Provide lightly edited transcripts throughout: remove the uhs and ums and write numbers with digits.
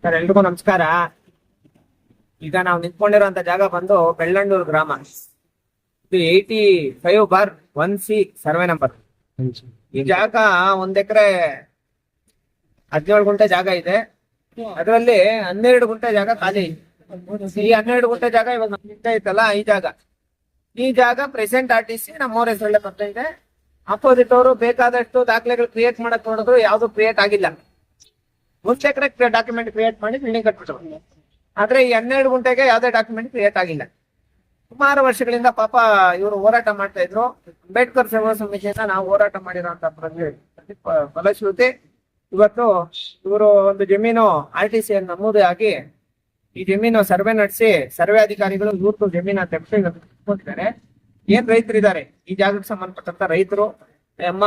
Sir ಎಲ್ರಿಗೂ ನಮಸ್ಕಾರ. ಈಗ ನಾವು ನಿಂತ್ಕೊಂಡಿರುವಂತ ಜಾಗ ಬಂದು ಬೆಳ್ಳಂಡೂರು ಗ್ರಾಮ. ಇದು 85/1C ಸರ್ವೆ ನಂಬರ್. ಈ ಜಾಗ 1 ಎಕರೆ 17 ಗುಂಟೆ ಜಾಗ ಇದೆ. ಅದರಲ್ಲಿ 12 ಗುಂಟೆ ಜಾಗ ಖಾಲಿ ಇದೆ. ಈ 12 ಗುಂಟೆ ಜಾಗ ಇವಾಗ ನಮ್ಗೆ ಐತಲ್ಲ, ಈ ಜಾಗ ಪ್ರೆಸೆಂಟ್ RTC ನಮ್ಮವ್ರ ಹೆಸರಲ್ಲೇ ಬರ್ತಾ ಇದೆ. ಅಪೋಸಿಟ್ ಅವರು ಬೇಕಾದಷ್ಟು ದಾಖಲೆಗಳು ಕ್ರಿಯೇಟ್ ಮಾಡಕ್ ನೋಡಿದ್ರು ಯಾವ್ದು ಕ್ರಿಯೇಟ್ ಆಗಿಲ್ಲ. 1 ಎಕರೆ ಡಾಕ್ಯುಮೆಂಟ್ ಕ್ರಿಯೇಟ್ ಮಾಡಿ ಬಿಲ್ಡಿಂಗ್ ಕಟ್ಬಿಟ್ಟು, ಆದ್ರೆ ಈ 12 ಗುಂಟೆಗೆ ಯಾವ್ದೇ ಡಾಕ್ಯುಮೆಂಟ್ ಕ್ರಿಯೇಟ್ ಆಗಿಲ್ಲ. ಸುಮಾರು ವರ್ಷಗಳಿಂದ ಪಾಪ ಇವರು ಹೋರಾಟ ಮಾಡ್ತಾ ಇದ್ರು. ಅಂಬೇಡ್ಕರ್ ಸೇವಾ ಸಮಿತಿಯಿಂದ ನಾವು ಹೋರಾಟ ಮಾಡಿರೋಂತ ಫಲಶ್ರುತಿ ಇವತ್ತು ಇವರು ಒಂದು ಜಮೀನು RTC ನಮೂದು ಆಗಿ ಈ ಜಮೀನು ಸರ್ವೆ ನಡೆಸಿ ಸರ್ವೆ ಅಧಿಕಾರಿಗಳು ಇವ್ರದ್ದು ಜಮೀನ ತೆಗೆದುಕೊಂಡಿದ್ದಾರೆ. ಏನ್ ರೈತರಿದ್ದಾರೆ ಈ ಜಾಗಕ್ಕೆ ಸಂಬಂಧಪಟ್ಟಂತ ರೈತರು ಅಮ್ಮ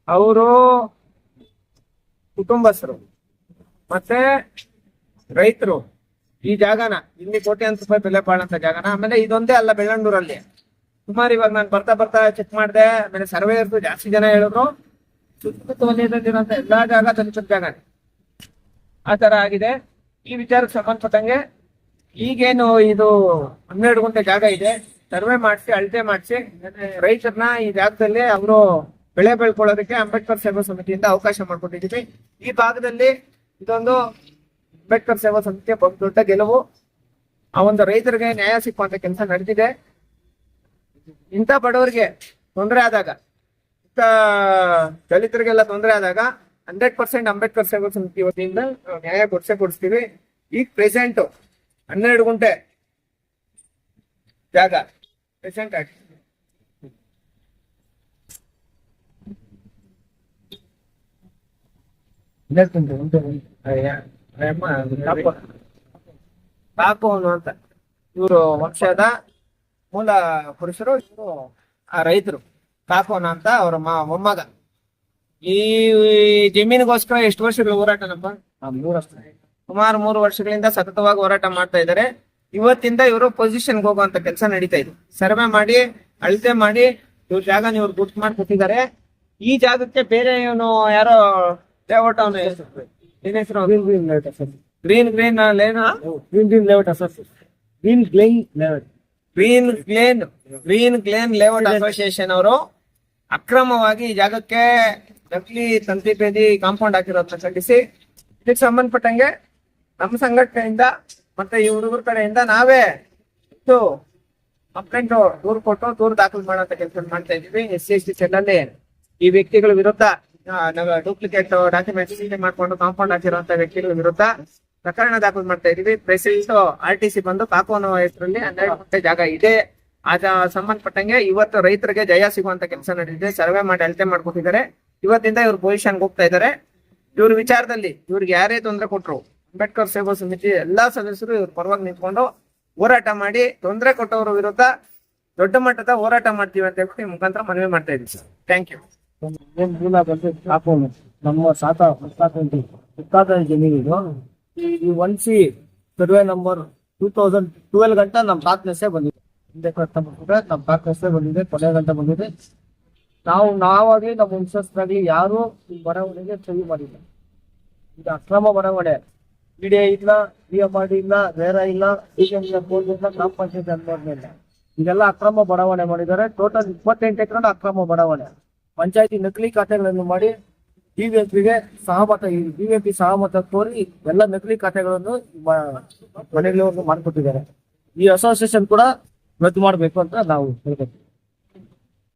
ಅವರು ಕುಟುಂಬಸ್ಥರು ಮತ್ತೆ ರೈತರು ಈ ಜಾಗನ ಇಲ್ಲಿ ಕೋಟ್ಯಾಂತರ ರೂಪಾಯಿ ಬೆಲೆ ಬಾಳಂತ ಜಾಗನ. ಆಮೇಲೆ ಇದೊಂದೇ ಅಲ್ಲ, ಬೆಳ್ಳಂಡೂರಲ್ಲಿ ಸುಮಾರು ಇವಾಗ ನಾನು ಬರ್ತಾ ಚೆಕ್ ಮಾಡಿದೆ. ಆಮೇಲೆ ಸರ್ವೇಯರ್ದು ಜಾಸ್ತಿ ಜನ ಹೇಳಿದ್ರು ಸುತ್ತಮುತ್ತ ವಲಯದಲ್ಲಿರುವಂತ ಎಲ್ಲಾ ಜಾಗ ತಲುಪಿದ ಜಾಗನೇ ಆ ತರ ಆಗಿದೆ. ಈ ವಿಚಾರಕ್ಕೆ ಸಂಬಂಧಪಟ್ಟಂಗೆ ಈಗೇನು ಇದು 12 ಗುಂಟೆ ಜಾಗ ಇದೆ, ಸರ್ವೆ ಮಾಡಿಸಿ ಅಳತೆ ಮಾಡಿಸಿ ರೈತರನ್ನ ಈ ಜಾಗದಲ್ಲಿ ಅವರು ಬೆಳೆ ಬೆಳ್ಕೊಳ್ಳೋದಕ್ಕೆ ಅಂಬೇಡ್ಕರ್ ಸೇವಾ ಸಮಿತಿಯಿಂದ ಅವಕಾಶ ಮಾಡ್ಕೊಟ್ಟಿದ್ದೀವಿ. ಈ ಭಾಗದಲ್ಲಿ ಇದೊಂದು ಅಂಬೇಡ್ಕರ್ ಸೇವಾ ಸಮಿತಿಯ ದೊಡ್ಡ ಗೆಲುವು. ಆ ಒಂದು ರೈತರಿಗೆ ನ್ಯಾಯ ಸಿಕ್ಕುವಂತ ಕೆಲಸ ನಡೆದಿದೆ. ಇಂಥ ಬಡವರಿಗೆ ತೊಂದರೆ ಆದಾಗ, ಇಂಥ ದಲಿತರಿಗೆಲ್ಲ ತೊಂದರೆ ಆದಾಗ 100% ಅಂಬೇಡ್ಕರ್ ಸೇವಾ ಸಮಿತಿ ವತಿಯಿಂದ ನ್ಯಾಯ ಕೊಡಿಸ್ತೀವಿ. ಈಗ ಪ್ರೆಸೆಂಟ್ 12 ಗುಂಟೆ ಜಾಗ ಪ್ರೆಸೆಂಟ್ ಆಗಿ ಕಾಕೋನು ಅಂತ ಇವರು ವಂಶದ ಮೂಲ ಪುರುಷರು, ಇವರು ಆ ರೈತರು ಕಾಕೋನ ಅಂತ ಅವರ ಮೊಮ್ಮಗ. ಈ ಜಮೀನಿಗೋಸ್ಕರ ಎಷ್ಟು ವರ್ಷಗಳ ಹೋರಾಟನಪ್ಪ? ಸುಮಾರು 3 ವರ್ಷಗಳಿಂದ ಸತತವಾಗಿ ಹೋರಾಟ ಮಾಡ್ತಾ ಇದ್ದಾರೆ. ಇವತ್ತಿಂದ ಇವರು ಪೊಸಿಷನ್ಗೆ ಹೋಗುವಂತ ಕೆಲಸ ನಡೀತಾ ಇದೆ. ಸರ್ವೆ ಮಾಡಿ ಅಳತೆ ಮಾಡಿ ಇವ್ರ ಜಾಗ ಇವ್ರು ಗುರ್ತು ಮಾಡಿ ಕೊಟ್ಟಿದ್ದಾರೆ. ಈ ಜಾಗಕ್ಕೆ ಬೇರೆ ಇವನು ಯಾರೋ ಲೇಔಟ್ ಅವನು ಹೆಸರು ಗ್ರೀನ್ ಗ್ಲೇನ್ ಲೇಔಟ್ ಅಸೋಸಿಯೇಷನ್ ಅವರು ಅಕ್ರಮವಾಗಿ ಈ ಜಾಗಕ್ಕೆ ನಕಲಿ ತಂತಿ ಬೇದಿ ಕಾಂಪೌಂಡ್ ಹಾಕಿರೋದನ್ನ ಖಂಡಿಸಿ ಇದಕ್ಕೆ ಸಂಬಂಧಪಟ್ಟಂಗೆ ನಮ್ಮ ಸಂಘಟನೆಯಿಂದ ಮತ್ತೆ ಈ ಹುಡುಗರ ಕಡೆಯಿಂದ ನಾವೇ ಕಂಪ್ಲೇಂಟ್ ದೂರು ದಾಖಲು ಮಾಡುವಂತ ಕೆಲಸ ಮಾಡ್ತಾ ಇದೀವಿ. SC/ST ಸೆಲ್ ಅಲ್ಲಿ ಈ ವ್ಯಕ್ತಿಗಳ ವಿರುದ್ಧ ಡೂಪ್ಲಿಕೇಟ್ ಡಾಕ್ಯುಮೆಂಟ್ಸ್ ಮಾಡ್ಕೊಂಡು ಕಾಂಪೌಂಡ್ ಹಾಕಿರುವಂತ ವ್ಯಕ್ತಿಗಳ ವಿರುದ್ಧ ಪ್ರಕರಣ ದಾಖಲು ಮಾಡ್ತಾ ಇದೀವಿ. ಪ್ರೆಸಿಡೆಂಟ್ RTC ಬಂದು ಕಾಕೋನ ಹೆಸರಲ್ಲಿ 12 ಗುಂಟೆ ಜಾಗ ಇದೆ. ಸಂಬಂಧಪಟ್ಟಂಗೆ ಇವತ್ತು ರೈತರಿಗೆ ಜಯ ಸಿಗುವಂತ ಕೆಲಸ ನಡೆದಿದೆ. ಸರ್ವೆ ಮಾಡಿ ಅಳತೆ ಮಾಡ್ಕೊಟ್ಟಿದ್ದಾರೆ. ಇವತ್ತಿಂದ ಇವ್ರು ಪೊಸಿಷನ್ಗೆ ಹೋಗ್ತಾ ಇದ್ದಾರೆ. ಇವ್ರ ವಿಚಾರದಲ್ಲಿ ಇವ್ರಿಗೆ ಯಾರೇ ತೊಂದರೆ ಕೊಟ್ರು ಅಂಬೇಡ್ಕರ್ ಸೇವಾ ಸಮಿತಿ ಎಲ್ಲಾ ಸದಸ್ಯರು ಇವ್ರ ಪರವಾಗಿ ನಿಂತ್ಕೊಂಡು ಹೋರಾಟ ಮಾಡಿ ತೊಂದರೆ ಕೊಟ್ಟವರ ವಿರುದ್ಧ ದೊಡ್ಡ ಮಟ್ಟದ ಹೋರಾಟ ಮಾಡ್ತೀವಿ ಅಂತ ಹೇಳಿ ಮುಖಾಂತರ ಮನವಿ ಮಾಡ್ತಾ ಇದ್ದೀವಿ ಸರ್. Thank you. ನಮ್ಮ ಮುತ್ತಾದ ಜಮೀನಿದು ಈ 1C ಸರ್ವೆ ನಂಬರ್ 2012 ಗಂಟ ನಮ್ಮ ತಾತನೆಸೆ ಬಂದಿದೆ. ನಮ್ಮ ತಾತನೆಸೆ ಬಂದಿದೆ, ಕೊನೆ ಗಂಟ ಬಂದಿದೆ. ನಾವಾಗ್ಲಿ ನಮ್ಮ ವಂಶಸ್ಥರಾಗ್ಲಿ ಯಾರು ಈ ಬರವಣಿಗೆ ಸಹಿ ಮಾಡಿಲ್ಲ. ಇದು ಅಕ್ರಮ ಬರವಣೆ. PDA ಇಲ್ಲ, DMRD ಇಲ್ಲ, ರೇರಾ ಇಲ್ಲ, ಬೋರ್ಡ್ ಇಲ್ಲ, ಗ್ರಾಮ ಪಂಚಾಯತ್ ಅನುಮೋದನೆ ಇಲ್ಲ. ಇದೆಲ್ಲ ಅಕ್ರಮ ಬಡಾವಣೆ ಮಾಡಿದ್ದಾರೆ. ಟೋಟಲ್ 28 ಎಕರೆ ಅಕ್ರಮ ಬಡಾವಣೆ. ಪಂಚಾಯತಿ ನಕಲಿ ಖಾತೆಗಳನ್ನು ಮಾಡಿ BVMP ಸಹಮತ ತೋರಿ ಎಲ್ಲ ನಕಲಿ ಖಾತೆಗಳನ್ನು ಮನೆಗಳವರು ಮಾಡಿಕೊಟ್ಟಿದ್ದಾರೆ. ಈ ಅಸೋಸಿಯೇಷನ್ ಕೂಡ ರದ್ದು ಮಾಡಬೇಕು ಅಂತ ನಾವು ಹೇಳ್ಬೇಕು.